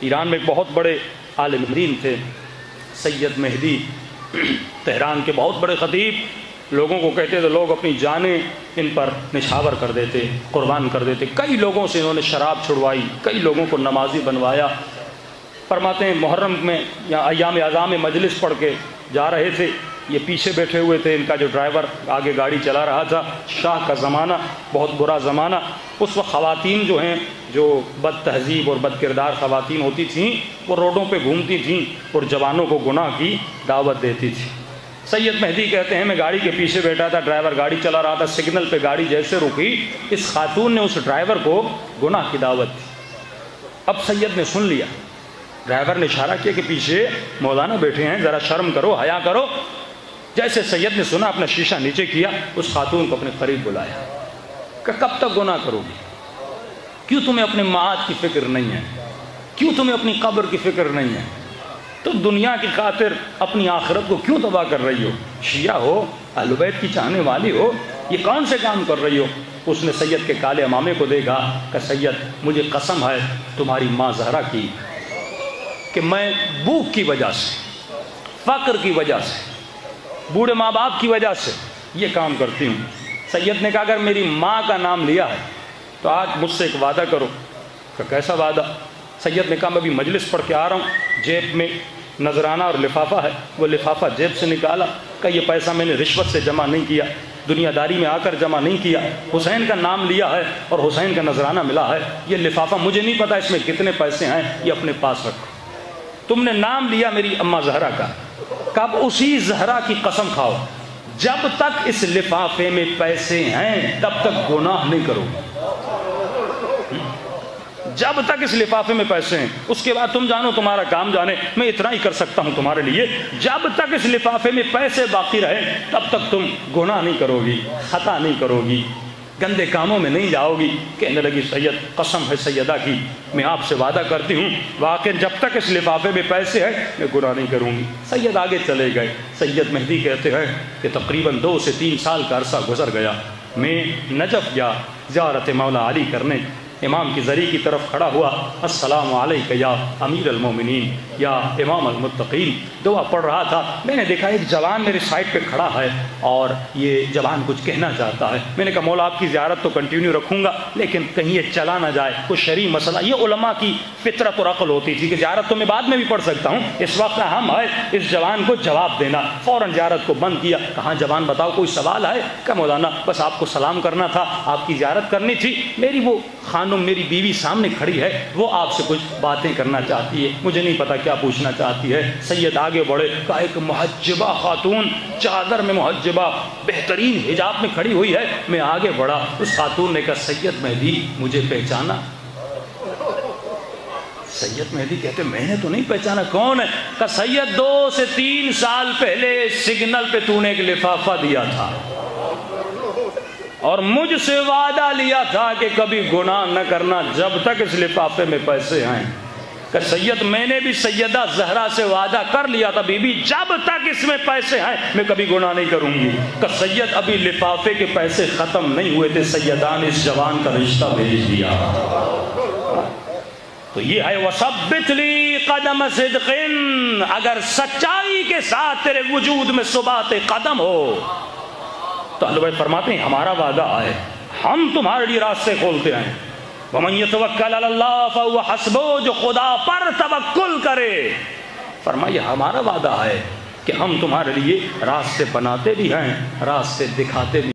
ایران میں ایک بہت بڑے عالم دین تھے سید مہدی، تہران کے بہت بڑے خطیب، لوگوں کو کہتے تھے لوگ اپنی جانیں ان پر نچھاور کر دیتے، قربان کر دیتے۔ کئی لوگوں سے انہوں نے شراب چھڑوائی، کئی لوگوں کو نمازی بنوایا۔ فرماتے ہیں محرم میں یا ایام اعظام میں مجلس پڑھ کے جا رہے تھے، یہ پیچھے بیٹھے ہوئے تھے، ان کا جو ڈرائیور آگے گاڑی چلا رہا تھا، شاہ کا زمانہ، بہت برا زمانہ۔ اس وقت خواتین جو ہیں، جو بد تہذیب اور بد کردار خواتین ہوتی تھیں، وہ روڈوں پہ گھومتی تھیں اور جوانوں کو گناہ کی دعوت دیتی تھی۔ سید مہدی کہتے ہیں میں گاڑی کے پیچھے بیٹھا تھا، ڈرائیور گاڑی چلا رہا تھا، سگنل پہ گاڑی جیسے رکی، اس خاتون نے اس ڈرائیور کو گناہ کی دعوت دی۔ اب سید نے سن لیا، ڈرائیور نے اشارہ کیا کہ پیچھے مولانا بیٹھے ہیں، ذرا شرم کرو، حیا کرو۔ جیسے سید نے سنا، اپنا شیشہ نیچے کیا، اس خاتون کو اپنے قریب بلایا کہ کب تک گناہ کرو گی؟ کیوں تمہیں اپنے معاد کی فکر نہیں ہے؟ کیوں تمہیں اپنی قبر کی فکر نہیں ہے؟ تو دنیا کی خاطر اپنی آخرت کو کیوں تباہ کر رہی ہو؟ شیعہ ہو، اہل بیت کی چاہنے والی ہو، یہ کون سے کام کر رہی ہو؟ اس نے سید کے کالے امامے کو دیکھا کہ سید مجھے قسم ہے تمہاری ماں زہرا کی کہ میں بھوک کی وجہ سے، فقر کی وجہ سے، بوڑھے ماں باپ کی وجہ سے یہ کام کرتی ہوں۔ سید نے کہا اگر میری ماں کا نام لیا ہے تو آج مجھ سے ایک وعدہ کرو۔ کہ کیسا وعدہ؟ سید نے کہا میں ابھی مجلس پڑھ کے آ رہا ہوں، جیب میں نذرانہ اور لفافہ ہے، وہ لفافہ جیب سے نکالا کہ یہ پیسہ میں نے رشوت سے جمع نہیں کیا، دنیا داری میں آ کر جمع نہیں کیا، حسین کا نام لیا ہے اور حسین کا نذرانہ ملا ہے، یہ لفافہ مجھے نہیں پتا اس میں کتنے پیسے ہیں، یہ اپنے پاس رکھو۔ تم نے نام لیا میری اماں زہرا کا، کب اسی زہرا کی قسم کھاؤ جب تک اس لفافے میں پیسے ہیں تب تک گناہ نہیں کرو، جب تک اس لفافے میں پیسے ہیں، اس کے بعد تم جانو تمہارا کام جانے، میں اتنا ہی کر سکتا ہوں تمہارے لیے، جب تک اس لفافے میں پیسے باقی رہے تب تک تم گناہ نہیں کرو گی، خطا نہیں کرو گی، گندے کاموں میں نہیں جاؤ گی۔ کہنے لگی سید قسم ہے سیدہ کی میں آپ سے وعدہ کرتی ہوں واقعی جب تک اس لفافے میں پیسے ہیں میں گناہ نہیں کروں گی۔ سید آگے چلے گئے۔ سید مہدی کہتے ہیں کہ تقریباً 2 سے 3 سال کا عرصہ گزر گیا، میں نجف گیا زیارت مولا علی کرنے، امام کی زری کی طرف کھڑا ہوا، السلام علیکہ یا امیر المومنین یا امام المتقین، دعا پڑھ رہا تھا۔ میں نے دیکھا ایک جوان میرے سائٹ پہ کھڑا ہے اور یہ جوان کچھ کہنا چاہتا ہے۔ میں نے کہا مولا آپ کی زیارت تو کنٹینیو رکھوں گا لیکن کہیں یہ چلا نہ جائے، کوئی شرعی مسئلہ۔ یہ علماء کی فطرت اور عقل ہوتی تھی کہ زیارت تو میں بعد میں بھی پڑھ سکتا ہوں، اس وقت اہم ہے اس جوان کو جواب دینا۔ فوراً زیارت کو بند کیا۔ کہاں جوان بتاؤ کوئی سوال ہے؟ کہ مولانا بس آپ کو سلام کرنا تھا، آپ کی زیارت کرنی تھی، میری وہ خانم میری بیوی سامنے کھڑی ہے، وہ آپ سے کچھ باتیں کرنا چاہتی ہے، مجھے نہیں پتا کیا پوچھنا چاہتی ہے۔ سید آگے بڑھے، کہا ایک محجبہ خاتون چادر میں محجبہ بہترین حجاب میں کھڑی ہوئی ہے۔ میں آگے بڑھا، اس خاتون نے کہا سید مہدی مجھے پہچانا؟ سید مہدی کہتے میں نے تو نہیں پہچانا، کون ہے؟ کہا سید 2 سے 3 سال پہلے سگنل پہ تو نے ایک لفافہ دیا تھا اور مجھ سے وعدہ لیا تھا کہ کبھی گناہ نہ کرنا جب تک اس لفافے میں پیسے ہیں۔ کہ سید میں نے بھی سیدہ زہرا سے وعدہ کر لیا تھا بی بی جب تک اس میں پیسے ہیں میں کبھی گناہ نہیں کروں گی۔ کہ سید ابھی لفافے کے پیسے ختم نہیں ہوئے تھے، سیدان اس جوان کا رشتہ بھیج دیا۔ تو یہ ہے وَثَبِّتْ لِي قَدَمَ صِدْقٍ، اگر سچائی کے ساتھ تیرے وجود میں ثبات قدم ہو تو اللہ بھائی فرماتے ہیں ہمارا وعدہ ہے، ہم تمہارے لیے راستے کھولتے ہیں۔ وَمَن يَتَوَكَّلْ عَلَى اللَّهِ فَهُوَ حَسْبُهُ، جو خدا پر توکل کرے، فرمایا ہمارا وعدہ ہے کہ ہم تمہارے لیے راستے بناتے بھی ہیں، راستے دکھاتے بھی